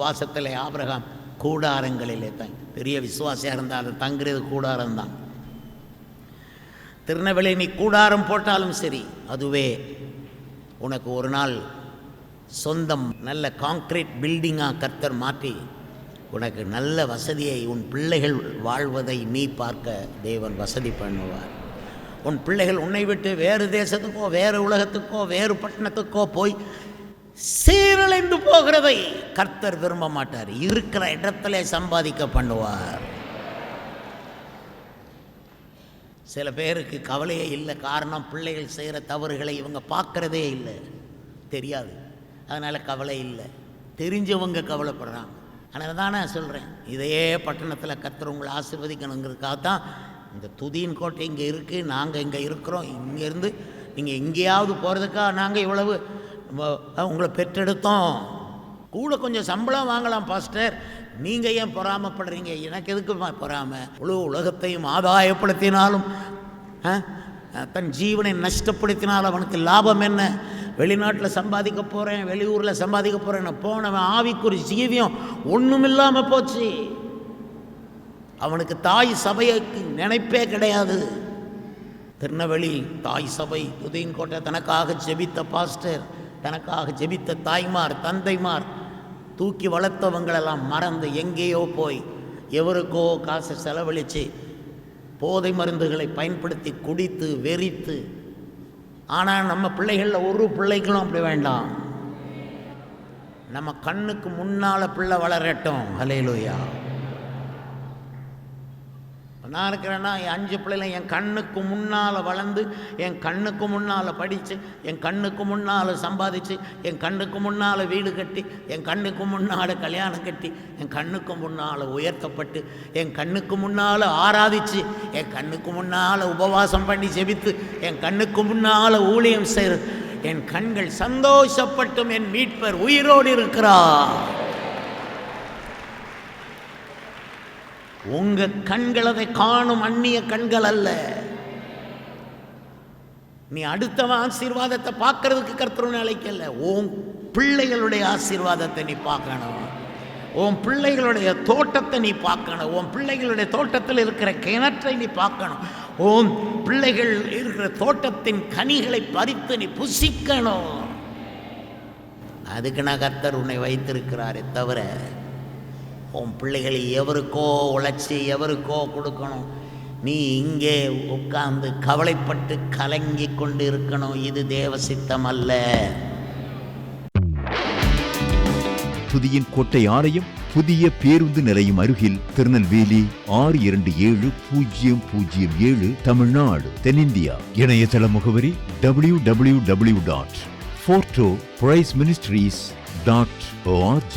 விசுவாசத்தில் ஆபிரகாம் கூடாரங்களிலே பெரிய விசுவாசியாக இருந்தாலும் தங்குறது கூடாரம்தான். திருநெல்வேலி நீ கூடாரம் போட்டாலும் சரி, அதுவே உனக்கு ஒரு நாள் சொந்தம் நல்ல கான்கிரீட் பில்டிங்காக கர்த்தர் மாற்றி உனக்கு நல்ல வசதியை, உன் பிள்ளைகள் வாழ்வதை நீ பார்க்க தேவன் வசதி பண்ணுவார். உன் பிள்ளைகள் உன்னை விட்டு வேறு தேசத்துக்கோ வேறு உலகத்துக்கோ வேறு பட்டணத்துக்கோ போய் சீரழிந்து போகிறதை கர்த்தர் விரும்ப மாட்டார். இருக்கிற இடத்துல சம்பாதிக்க பண்ணுவார். சில பேருக்கு கவலையே இல்லை. காரணம், பிள்ளைகள் செய்கிற தவறுகளை இவங்க பார்க்குறதே இல்லை, தெரியாது, அதனால் கவலை இல்லை. தெரிஞ்சவங்க கவலைப்படுறாங்க. அதனால தான் நான் சொல்கிறேன், இதையே பட்டணத்தில் கர்த்தர் உங்களை ஆசீர்வதிக்கணுங்கிறதுக்காக தான் இந்த துதியின் கோட்டை இங்கே இருக்குது, நாங்கள் இங்கே இருக்கிறோம். இங்கேருந்து நீங்கள் எங்கேயாவது போகிறதுக்காக நாங்கள் இவ்வளவு உங்களை பெற்றெடுத்தோம். கூட கொஞ்சம் சம்பளம் வாங்கலாம் பாஸ்டர், நீங்கள் ஏன் பொறாமப்படுறீங்க? எனக்கு எதுக்கு பொறாமை? முழு உலகத்தையும் ஆதாயப்படுத்தினாலும் தன் ஜீவனை நஷ்டப்படுத்தினால் அவனுக்கு லாபம் என்ன? வெளிநாட்டில் சம்பாதிக்க போகிறேன், வெளியூரில் சம்பாதிக்க போகிறேன்னு போனவன் ஆவிக்குறி ஜீவியம் ஒன்றும் இல்லாமல் போச்சு. அவனுக்கு தாய் சபைக்கு நினைப்பே கிடையாது. திருநெல்வேலி தாய் சபை துதியின் கோட்டை தனக்காக ஜெபித்த பாஸ்டர், தனக்காக ஜெபித்த தாய்மார் தந்தைமார், தூக்கி வளர்த்தவங்களெல்லாம் மறந்து எங்கேயோ போய் எவருக்கோ காசை செலவழித்து போதை மருந்துகளை பயன்படுத்தி குடித்து வெறித்து. ஆனால் நம்ம பிள்ளைகளில் ஒரு பிள்ளைகளும் அப்படி வேண்டாம். நம்ம கண்ணுக்கு முன்னால் பிள்ளை வளரட்டும். ஹல்லேலூயா. நான் இருக்கிறேன்னா என் 5 பிள்ளைகள் என் கண்ணுக்கு முன்னால் வளர்ந்து, என் கண்ணுக்கு முன்னால் படித்து, என் கண்ணுக்கு முன்னால் சம்பாதிச்சு, என் கண்ணுக்கு முன்னால் வீடு கட்டி, என் கண்ணுக்கு முன்னால் கல்யாணம் கட்டி, என் கண்ணுக்கு முன்னால் உயர்த்தப்பட்டு, என் கண்ணுக்கு முன்னால் ஆராதித்து, என் கண்ணுக்கு முன்னால் உபவாசம் பண்ணி ஜெபித்து, என் கண்ணுக்கு முன்னால் ஊழியம் செய்து, என் கண்கள் சந்தோஷப்பட்டும் என் மீட்பர் உயிரோடு இருக்கிறார். உங்க கண்கள் அதை காணும் அந்நிய கண்கள் அல்ல. நீ அடுத்தவன் ஆசீர்வாதத்தை பார்க்கறதுக்கு கர்த்தர் அழைக்கல. உன் பிள்ளைகளுடைய ஆசீர்வாதத்தை நீ பார்க்கணும். உன் பிள்ளைகளுடைய தோட்டத்தை நீ பார்க்கணும். உன் பிள்ளைகளுடைய தோட்டத்தில் இருக்கிற கிணற்றை நீ பார்க்கணும். உன் பிள்ளைகள் இருக்கிற தோட்டத்தின் கனிகளை பறித்து நீ புசிக்கணும். அதுக்கு நான் கர்த்தர் உன்னை வைத்திருக்கிறாரே தவிர உன் பிள்ளைகளை எவருக்கோ உழைச்சி எவருக்கோ கொடுக்கணும். நீ இங்கே உட்கார்ந்து கவலைப்பட்டு கலங்கி கொண்டு இருக்கணும். இது தேவ சித்தம் அல்ல. துதியின் கோட்டை ஆலயம் புதிய பேருந்து நிலையம் அருகில், திருநெல்வேலி 620007 தமிழ்நாடு, தென்னிந்தியா. இணையதள முகவரி www.fortopriceministries.org.